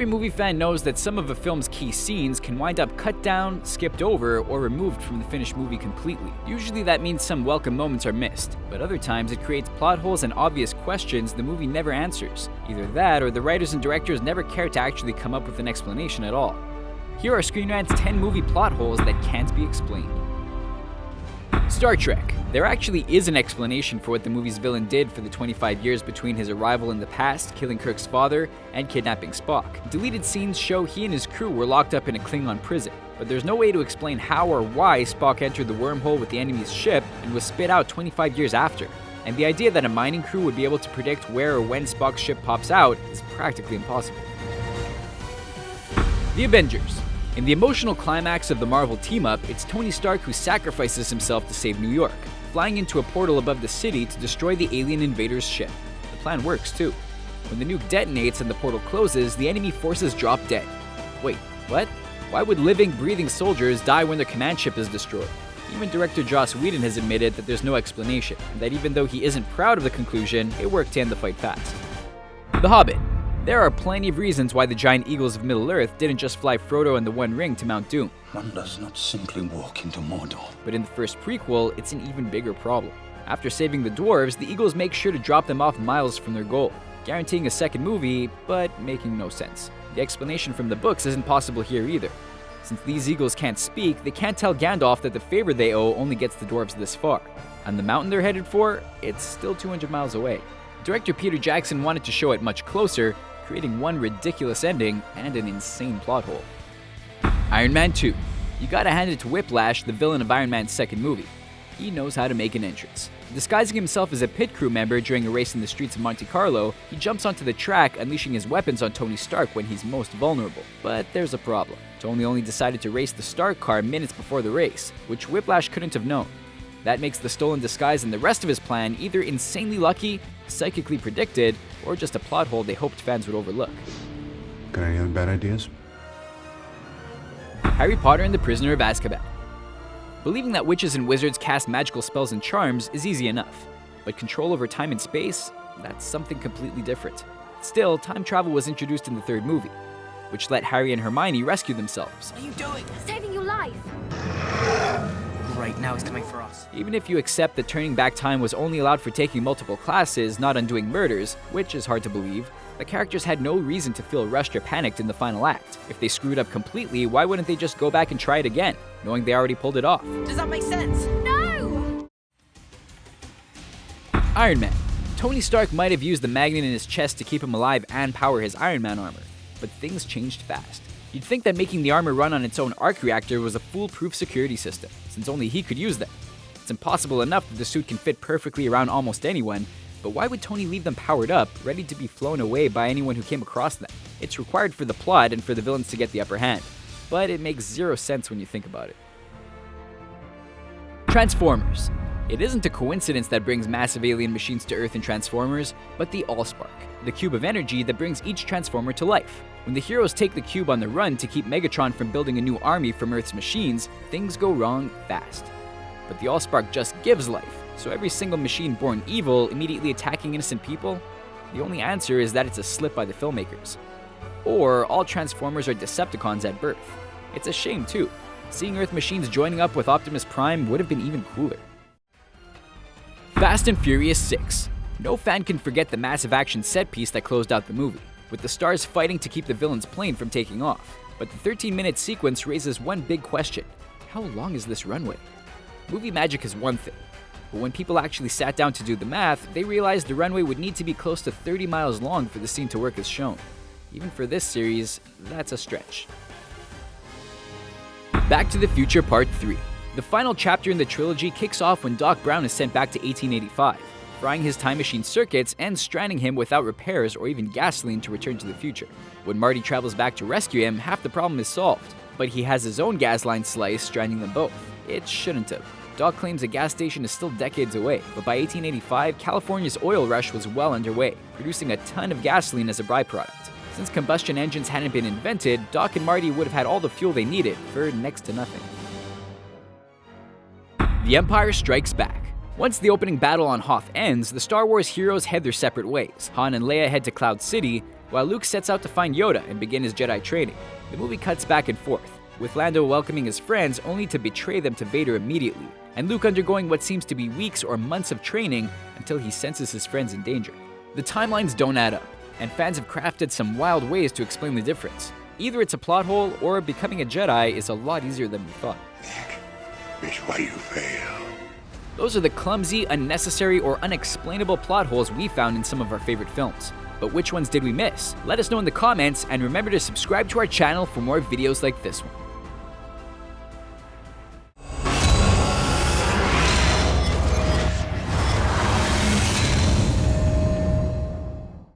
Every movie fan knows that some of a film's key scenes can wind up cut down, skipped over, or removed from the finished movie completely. Usually that means some welcome moments are missed, but other times it creates plot holes and obvious questions the movie never answers. Either that, or the writers and directors never care to actually come up with an explanation at all. Here are Screen Rant's 10 movie plot holes that can't be explained. Star Trek. There actually is an explanation for what the movie's villain did for the 25 years between his arrival in the past, killing Kirk's father, and kidnapping Spock. Deleted scenes show he and his crew were locked up in a Klingon prison, but there's no way to explain how or why Spock entered the wormhole with the enemy's ship and was spit out 25 years after. And the idea that a mining crew would be able to predict where or when Spock's ship pops out is practically impossible. The Avengers. In the emotional climax of the Marvel team-up, it's Tony Stark who sacrifices himself to save New York, flying into a portal above the city to destroy the alien invaders' ship. The plan works too. When the nuke detonates and the portal closes, the enemy forces drop dead. Wait, what? Why would living, breathing soldiers die when their command ship is destroyed? Even director Joss Whedon has admitted that there's no explanation, and that even though he isn't proud of the conclusion, it worked to end the fight fast. The Hobbit. There are plenty of reasons why the giant eagles of Middle-earth didn't just fly Frodo and the One Ring to Mount Doom. One does not simply walk into Mordor. But in the first prequel, it's an even bigger problem. After saving the dwarves, the eagles make sure to drop them off miles from their goal, guaranteeing a second movie, but making no sense. The explanation from the books isn't possible here either. Since these eagles can't speak, they can't tell Gandalf that the favor they owe only gets the dwarves this far. And the mountain they're headed for, it's still 200 miles away. Director Peter Jackson wanted to show it much closer, creating one ridiculous ending and an insane plot hole. Iron Man 2. You gotta hand it to Whiplash, the villain of Iron Man's second movie. He knows how to make an entrance. Disguising himself as a pit crew member during a race in the streets of Monte Carlo, he jumps onto the track, unleashing his weapons on Tony Stark when he's most vulnerable. But there's a problem. Tony only decided to race the Stark car minutes before the race, which Whiplash couldn't have known. That makes the stolen disguise and the rest of his plan either insanely lucky, psychically predicted, or just a plot hole they hoped fans would overlook. Got any other bad ideas? Harry Potter and the Prisoner of Azkaban. Believing that witches and wizards cast magical spells and charms is easy enough, but control over time and space, that's something completely different. Still, time travel was introduced in the third movie, which let Harry and Hermione rescue themselves. What are you doing? Saving your life. Right now he's coming for us. Even if you accept that turning back time was only allowed for taking multiple classes, not undoing murders, which is hard to believe, the characters had no reason to feel rushed or panicked in the final act. If they screwed up completely, why wouldn't they just go back and try it again, knowing they already pulled it off? Does that make sense? No! Iron Man. Tony Stark might have used the magnet in his chest to keep him alive and power his Iron Man armor, but things changed fast. You'd think that making the armor run on its own arc reactor was a foolproof security system, since only he could use them. It's impossible enough that the suit can fit perfectly around almost anyone, but why would Tony leave them powered up, ready to be flown away by anyone who came across them? It's required for the plot and for the villains to get the upper hand, but it makes zero sense when you think about it. Transformers. It isn't a coincidence that brings massive alien machines to Earth in Transformers, but the Allspark, the cube of energy that brings each Transformer to life. When the heroes take the cube on the run to keep Megatron from building a new army from Earth's machines, things go wrong fast. But the Allspark just gives life, so every single machine born evil immediately attacking innocent people? The only answer is that it's a slip by the filmmakers. Or all Transformers are Decepticons at birth. It's a shame too. Seeing Earth machines joining up with Optimus Prime would have been even cooler. Fast and Furious 6. No fan can forget the massive action set piece that closed out the movie, with the stars fighting to keep the villain's plane from taking off. But the 13-minute sequence raises one big question. How long is this runway? Movie magic is one thing, but when people actually sat down to do the math, they realized the runway would need to be close to 30 miles long for the scene to work as shown. Even for this series, that's a stretch. Back to the Future Part 3. The final chapter in the trilogy kicks off when Doc Brown is sent back to 1885, frying his time machine circuits and stranding him without repairs or even gasoline to return to the future. When Marty travels back to rescue him, half the problem is solved, but he has his own gas line sliced, stranding them both. It shouldn't have. Doc claims a gas station is still decades away, but by 1885, California's oil rush was well underway, producing a ton of gasoline as a byproduct. Since combustion engines hadn't been invented, Doc and Marty would have had all the fuel they needed for next to nothing. The Empire Strikes Back. Once the opening battle on Hoth ends, the Star Wars heroes head their separate ways. Han and Leia head to Cloud City, while Luke sets out to find Yoda and begin his Jedi training. The movie cuts back and forth, with Lando welcoming his friends only to betray them to Vader immediately, and Luke undergoing what seems to be weeks or months of training until he senses his friends in danger. The timelines don't add up, and fans have crafted some wild ways to explain the difference. Either it's a plot hole, or becoming a Jedi is a lot easier than we thought. It's why you fail. Those are the clumsy, unnecessary, or unexplainable plot holes we found in some of our favorite films. But which ones did we miss? Let us know in the comments, and remember to subscribe to our channel for more videos like this one.